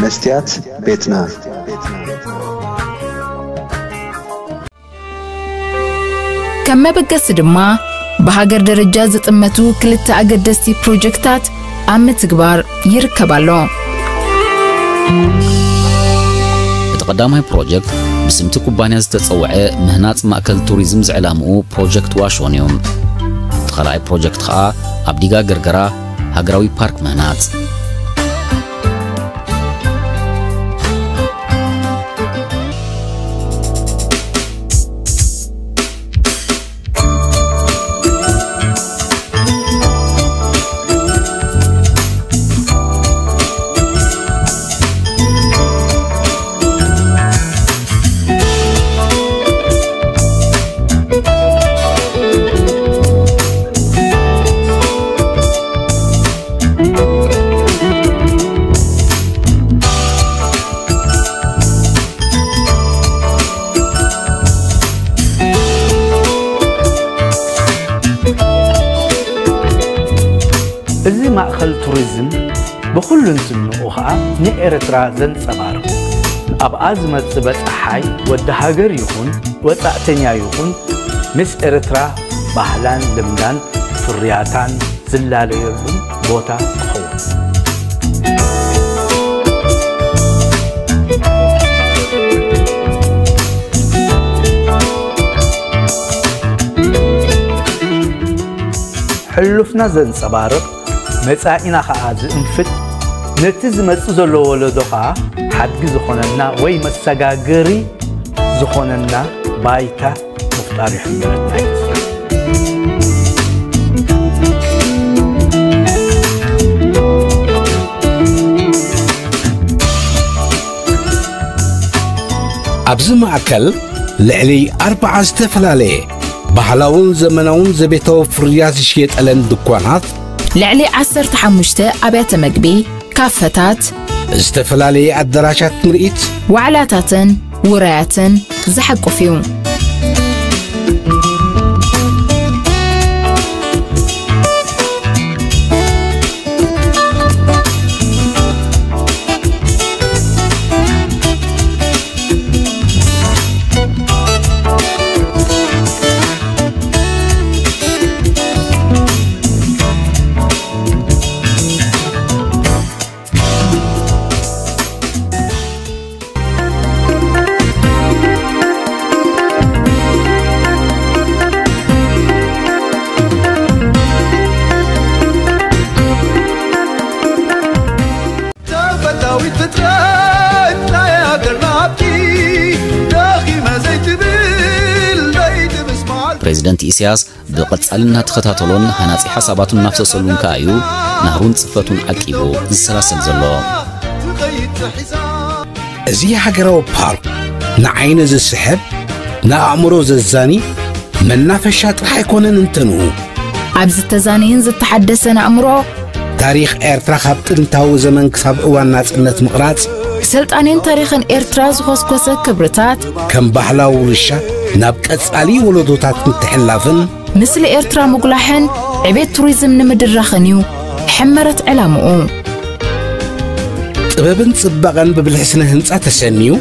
مستيات بيتنا كما بقص دما بهاجر درجة زتمتو كلتا أقدستي بروجكتات عم تكبر يركبالو تقدامي بروجكت بسمت كوبانيا زتتصوعي مهنات مأكل توريزم زعلامو بروجكت واشونيوم تخلاي بروجكت خا أبديغا غرغرا هاجراوي بارك مهنات إذا ما أخل توريزم بكل نسمعها نيرترا زنصبار أب أزمة سبت حي والدهاجر يكون وتأتنيا يكون مس إرترا بحلان لمدان فرياتان زلاليون بوتا خو حلفنا زنصبارق مصائنا خاز انفت نتز مصزلو ولدوخا حدق زخوننا وي مسغاغري زخوننا بايتا مفتاري حمرتنا أبز معكل لعلي 4 استفلالي بحلاون زمناون زبيتو فرياز شيت ألن دكوانات لعلي 15 أبيات مقبي كافتات استفلالي الدراشات مرئيت وعلاتاتن وراياتن زحقوا فيهم بريزيدنت إسياس بقتصالنا تختاتلون هناتي حساباتون نفسسلون كايو نهرون صفتون عقيبو السلاسل زلو زي حقراو بارك نعين زي السحب نأمرو زي الزاني من نافشات رح يكونن انتنو عبز التزانين زي تحدثنا أمرو تاريخ إيرترا خابت انتاو زمن كساب اوان ناس مقرات سلطانين تاريخن إيرترا زخوسكوسة كبرتات كم بحلاو رشا نابكتس علي ولدوتات متحلافن مثل إيرترا مقلاحن عبيد توريزم نمدر رخنيو حمرت علامو طبابن صباغن ببالحسن هنسا تسميو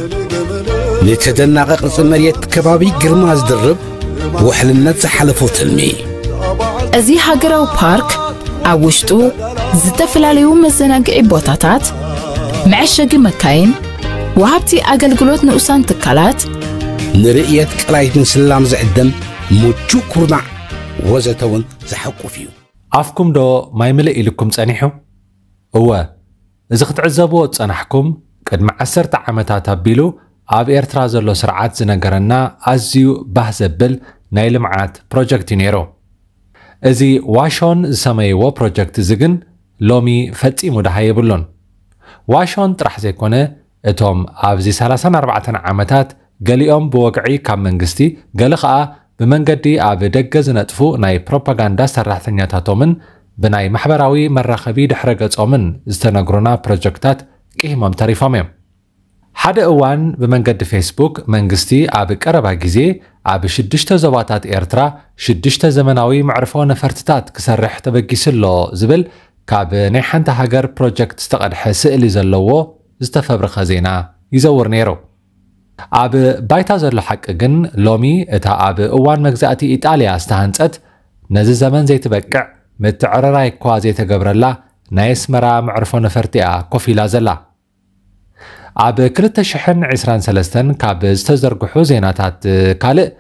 لتدناغ قص مريت كبابي قرماز درب وحلنات زحلفو تلمي أزي هاجراو بارك عوشتو زتفلاليو مزناقعي بوتاتات معشاقي مكاين وهابتي أقلقلوت نقصان تكالات نرئيت قلايت نسلام زعدم موجو كورنع وزتون زحقو فيو عفكم دو ما يملئ لكم تانيحو هو إذا خطعزابو تانحكم قد مع 10 عامتات أبيلو عب إيرترا زلو سرعات زنقرنا أزيو بحزبل نايل معات بروجكت نيرو إذي واشون زسميوو بروجكت زغن لومي فتي مدهايبلون واشون ترح زيكونه اتوم عبزي 34 عامتات قاليهم بوقعي كام منغستي قال خا بمنقدي عب دقز نطفو ناي بروباغاندا سراحتنياتاتومن بناي محبراوي مراخبي دحرقصومن استنغرونا بروجكتات قيمم تريفامم حد اوان بمنقد فيسبوك منغستي عب قربا غزي عب 6 زباتات إيرترا 6 زمناوي معرفو نفرتتات كسرح تبقيسلو زبل كاب ناي حنت هاجر بروجكت استقدح سئلي زلوو ዝተፈብረኸ ዜና ይዘውር ነይሩ ኣብ ባይታ ዘሎ ሓቂ ግን ሎሚ እታ ኣብ እዋን መግዛእቲ ኢጣልያ ዝተሃንፀት ነዚ ዘመን ዘይትበቅዕ ምትዕርራይ እኳ ዘይተገብረላ ናይ ኣስመራ መዕርፎ ነፈርቲ እያ ኮፍ ኢላ ዘላ ኣብ 2023 ካብ ዝተዘርግሑ ዜናታት ካልእ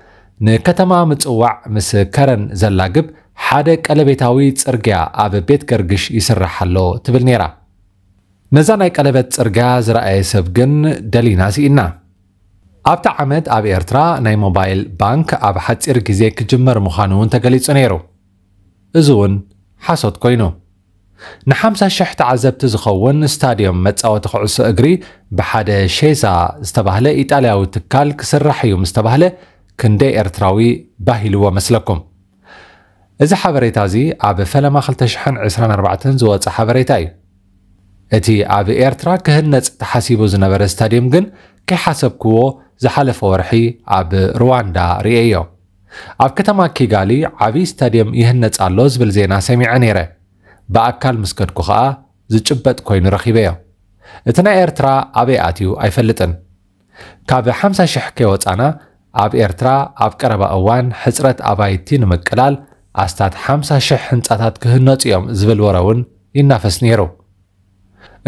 ንከተማ ምጽዋዕ ምስ ከረን ዘላግብ ሓደ ቀለቤታዊ ጽርግያ ኣብ ቤት ገርግሽ ይስራሕ ኣሎ ትብል ነይራ ነዛ ናይ ቀለበት ጽርግያ ዝረኣየ ሰብ ግን ደሊና ሲኢና ኣብታ ዓመት ኣብ ኤርትራ ናይ ሞባይል ባንክ ኣብ ሓፂር ግዜ ክጅመር ምዃኑ እውን ተገሊጹ ነይሩ እዚ እውን ሓሶት ኮይኑ ን50,000 ተዓዘብቲ ዝኸውን ስታድዮም መጻወቲ ኩዕሶ እግሪ ብሓደ ሼዛ ዝተባህለ ኢጣልያዊ ትካል ክስራሕ እዩ ምስ ተባህለ ክንደይ ኤርትራዊ ባሂልዎ መስለኩም እዚ ሓበሬታ እዚ ኣብ ፈለማ 2024 ዝወፀ ሓበሬታ እዩ እቲ ኣብ ኤርትራ ክህነፅ ተሓሲቡ ዝነበረ ስታድዮም ግን ከይሓሰብክዎ ዝሓለፈ ወርሒ ኣብ ሩዋንዳ ርኤዮ ኣብ ከተማ ኪጋሊ ዓብይ ስታድዮም ይህነፅ ኣሎ ዝብል ዜና ሰሚዐ ነይረ በኣካል ምስከድኩ ከዓ ዝጭበጥ ኮይኑ ረኺበዮ እቲ ናይ ኤርትራ ኣበይ ኣትዩ ኣይፈልጥን ካብ 50,000 ከይወፃና ኣብ ኤርትራ ኣብ ቀረባ እዋን ሕፅረት ኣባይቲ ንምቅላል ኣስታት 50,000 ህንፃታት ክህነፁ እዮም ዝብል ወረ እውን ይናፈስ ነይሩ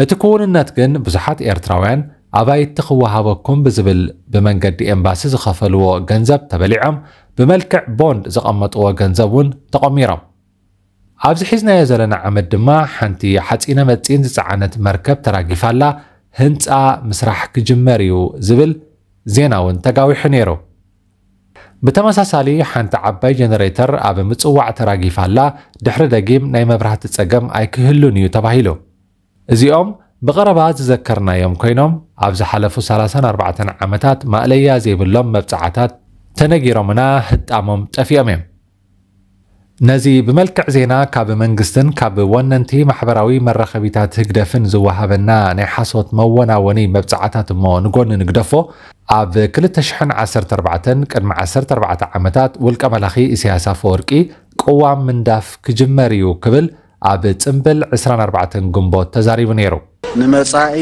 እቲ ክውንነት ግን ብዙሓት ኤርትራውያን ኣባይቲ ክወሃበኩም ብዝብል ብመንገዲ ኤምባሲ ዝኸፈልዎ ገንዘብ ተበሊዖም ብመልክዕ ቦንድ ዝቐመጥዎ ገንዘብ እውን ተቐሚሮም ኣብዚ ሒዝናዮ ዘለና ዓመት ድማ ሓንቲ ሓፂነ መፂን ዝፀዓነት መርከብ ተራጊፋላ ህንፃ ምስራሕ ክጅመር እዩ ዝብል ዜና እውን ተጋዊሑ ነይሩ ብተመሳሳሊ ሓንቲ ዓባይ ጀነሬተር ኣብ ምጽዋዕ ተራጊፋላ ድሕሪ ደጊም ናይ መብራህቲ ፀገም ኣይክህሉን እዩ ተባሂሉ እዚኦም ብቐረባ ዝዘከርናዮም ኮይኖም ኣብ ዝሓለፉ 34 ዓመታት ማእለያ ዘይብሎም መብፃዕታት ተነጊሮምና ህጣሞም ጠፊኦም እዮም ነዚ ብመልክዕ ዜና ካብ መንግስትን ካብ ወነንቲ ማሕበራዊ መራኸቢታት ህግደፍን ዝወሃበና ናይ ሓሶት መወናወኒ መብፃዕታት እሞ ንጎኒ ንግደፎ ኣብ 2014 ቅድሚ 14 ዓመታት ውልቀ መላኺ ኢሳያስ አፈወርቂ ቅዋም ምንዳፍ ክጅመር እዩ ክብል ኣብ ጽምብል 24 ግንቦት ተዛሪቡ ነይሩ ንመጻኢ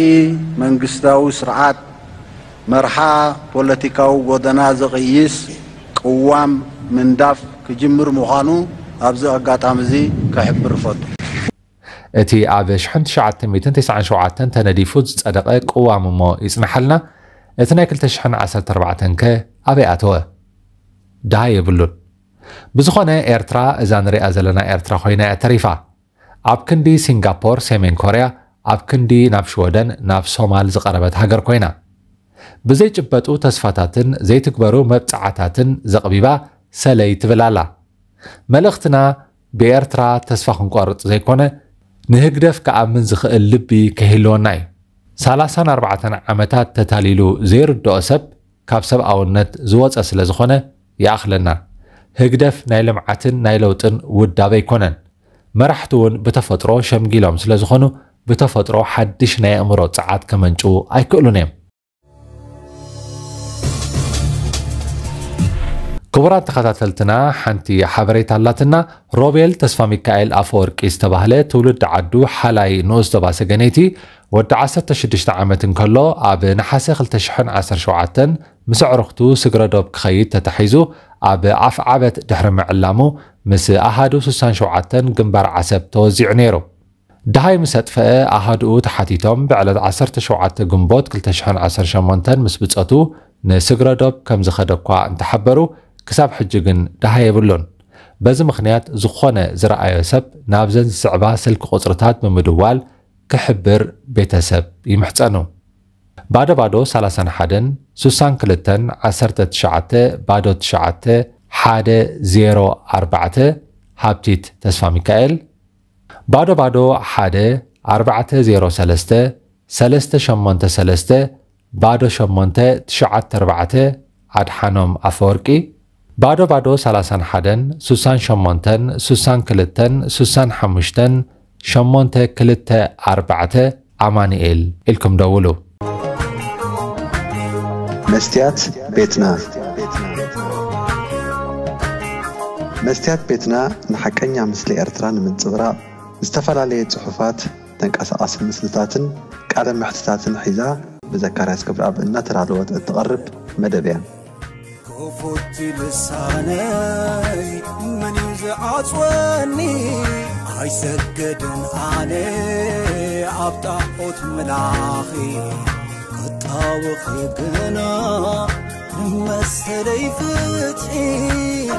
መንግስታዊ ስርዓት መርሓ ፖለቲካዊ ጎደና ዝቕይስ ቅዋም ምንዳፍ ክጅምር ምዃኑ ኣብዚ ኣጋጣሚ እዚ ክሕብር ፈቱ እቲ ኣብ 1997 ተነዲፉ ዝጸደቐ ቅዋም እሞ ይጽንሐልና እቲ ናይ 2014 ከ ኣበይ ኣተወ ድሃ የብሉን ብዝኾነ ኤርትራ እዛ ንሪኣ ዘለና ኤርትራ ኮይና እያ ተሪፋ ኣብ ክንዲ ሲንጋፖር ሰሜን ኮርያ ኣብ ክንዲ ናብ ሽወደን ናብ ሶማል ዝቐረበት ሃገር ኮይና ብዘይጭበጡ ተስፋታትን ዘይትግበሩ መብፃዕታትን ዘቕቢባ ሰለይ ትብላላ መልእኽትና ብኤርትራ ተስፋ ክንቆርፅ ዘይኮነ ንህግደፍ ከኣምን ዝኽእል ልቢ ከሂልወና እዩ 34 ዓመታት ተታሊሉ ዘይርድኦ ሰብ ካብ ሰብኣውነት ዝወፀ ስለ ዝኾነ ይኣኽለና ህግደፍ ናይ ልምዓትን ናይ ለውጥን ውዳበ ኣይኮነን መራሕቲ እውን ብተፈጥሮ ሸምጊሎም ስለ ዝኾኑ ብተፈጥሮ ሓድሽ ናይ ኣእምሮ ፀዓት ከመንጩ ኣይክእሉን እዮም ክቡራት ተኸታተልትና ሓንቲ ሓበሬታ ኣላትና ሮቤል ተስፋ ሚካኤል ኣፈወርቂ ዝተባህለ ትውልድ ዓዱ ሓላይ ንኡስ ተባሰ ገነይቲ ወዲ 16 ዓመት እንከሎ ኣብ ነሓሰ 2017 ምስ ዕርኽቱ ስግረዶብ ክኸይድ ተታሒዙ ኣብ ኣፍ ዓበት ድሕሪ ምዕላሙ ምስ ኣሃዱ 67 ግንባር ዓሰብ ተወዚዑ ነይሩ ድሃይ ምስ ኣጥፍአ ኣሃድኡ ተሓቲቶም ብዕለት 17 ግንቦት 2018 ምስ ብፀቱ ንስግረዶብ ከም ዝኸደ እኳ እንተሓበሩ ክሳብ ሕጂ ግን ድሃ የብሉን በዚ ምኽንያት ዝኾነ ዝረኣዮ ሰብ ናብዘን ዝስዕባ ስልኪ ቁፅርታት ብምድዋል ክሕብር ቤተሰብ ይምሕፀኑ ባዶ ባዶ 31 62 19 ባዶ 9 104 ሃብቲት ተስፋ ሚካኤል ባዶ ባዶ 1 403 383 ባዶ 8 94 ኣድሓኖም ኣፈወርቂ ባዶ ባዶ 31 68 62 65 824 ኣማኒኤል ኢልኩም ደውሉ መስትያት ቤትና መስትያት ቤትና ንሓቀኛ ምስሊ ኤርትራ ንምንጽብራቕ ዝተፈላለየ ጽሑፋት تنقص مسلتاتن قال محتتاتن حيزا بزكرياس كبراب إن ترالوت تقرب مدبيا كفوتي لساني من يزعجوني هاي سجدن علي عبطاقوت ملاخي قطاوخي قنا مسلي فتحي